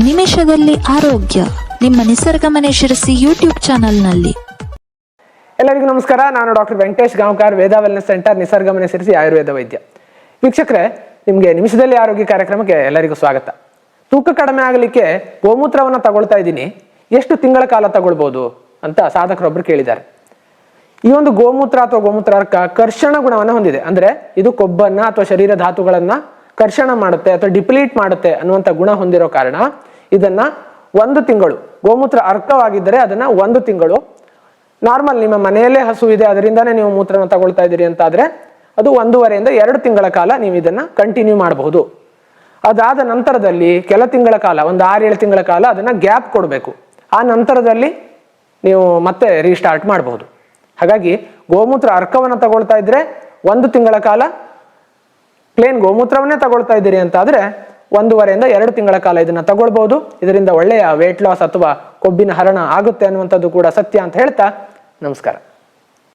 ನಿಮಿಷದಲ್ಲಿ ಆರೋಗ್ಯ ನಿಮ್ಮ ನಿಸರ್ಗ ಮನೆ ಶಿರಸಿ ಯೂಟ್ಯೂಬ್ ಚಾನಲ್ನಲ್ಲಿ. ಎಲ್ಲರಿಗೂ ನಮಸ್ಕಾರ. ನಾನು ಡಾಕ್ಟರ್ ವೆಂಕಟೇಶ್ ಗಾಂವ್ಕರ್, ವೇದ ವೆಲ್ನೆಸ್ ಸೆಂಟರ್, ನಿಸರ್ಗ ಮನೆ ಶಿರಸಿ ಆಯುರ್ವೇದ ವೈದ್ಯ. ವೀಕ್ಷಕರೇ, ನಿಮಗೆ ನಿಮಿಷದಲ್ಲಿ ಆರೋಗ್ಯ ಕಾರ್ಯಕ್ರಮಕ್ಕೆ ಎಲ್ಲರಿಗೂ ಸ್ವಾಗತ. ತೂಕ ಕಡಿಮೆ ಆಗಲಿಕ್ಕೆ ಗೋಮೂತ್ರವನ್ನು ತಗೊಳ್ತಾ ಇದ್ದೀನಿ, ಎಷ್ಟು ತಿಂಗಳ ಕಾಲ ತಗೊಳ್ಬೋದು ಅಂತ ಸಾಧಕರೊಬ್ಬರು ಕೇಳಿದ್ದಾರೆ. ಈ ಒಂದು ಗೋಮೂತ್ರ ಅಥವಾ ಗೋಮೂತ್ರಾರ್ಕ ಕರ್ಷಣ ಗುಣವನ್ನು ಹೊಂದಿದೆ. ಅಂದ್ರೆ ಇದು ಕೊಬ್ಬನ್ನ ಅಥವಾ ಶರೀರ ಧಾತುಗಳನ್ನ ಕರ್ಷಣ ಮಾಡುತ್ತೆ ಅಥವಾ ಡಿಪ್ಲೀಟ್ ಮಾಡುತ್ತೆ ಅನ್ನುವಂಥ ಗುಣ ಹೊಂದಿರೋ ಕಾರಣ ಇದನ್ನ 1 ತಿಂಗಳು, ಗೋಮೂತ್ರ ಅರ್ಕವಾಗಿದ್ದರೆ ಅದನ್ನ 1 ತಿಂಗಳು, ನಾರ್ಮಲ್ ನಿಮ್ಮ ಮನೆಯಲ್ಲೇ ಹಸು ಇದೆ ಅದರಿಂದಾನೇ ನೀವು ಮೂತ್ರನ ತಗೊಳ್ತಾ ಇದ್ದೀರಿ ಅಂತ ಆದ್ರೆ ಅದು 1.5 ಇಂದ 2 ತಿಂಗಳ ಕಾಲ ನೀವು ಇದನ್ನ ಕಂಟಿನ್ಯೂ ಮಾಡಬಹುದು. ಅದಾದ ನಂತರದಲ್ಲಿ ಕೆಲ ತಿಂಗಳ ಕಾಲ, ಒಂದು 6-7 ತಿಂಗಳ ಕಾಲ ಅದನ್ನ ಗ್ಯಾಪ್ ಕೊಡಬೇಕು. ಆ ನಂತರದಲ್ಲಿ ನೀವು ಮತ್ತೆ ರೀಸ್ಟಾರ್ಟ್ ಮಾಡಬಹುದು. ಹಾಗಾಗಿ ಗೋಮೂತ್ರ ಅರ್ಕವನ್ನು ತಗೊಳ್ತಾ ಇದ್ರೆ 1 ತಿಂಗಳ ಕಾಲ, ಪ್ಲೇನ್ ಗೋಮೂತ್ರವನ್ನೇ ತಗೊಳ್ತಾ ಇದ್ದೀರಿ ಅಂತ ಆದ್ರೆ 1.5 ಇಂದ 2 ತಿಂಗಳ ಕಾಲ ಇದನ್ನ ತಗೊಳ್ಬಹುದು. ಇದರಿಂದ ಒಳ್ಳೆಯ ವೇಟ್ ಲಾಸ್ ಅಥವಾ ಕೊಬ್ಬಿನ ಹರಣ ಆಗುತ್ತೆ ಅನ್ನುವಂಥದ್ದು ಕೂಡ ಸತ್ಯ ಅಂತ ಹೇಳ್ತಾ ನಮಸ್ಕಾರ.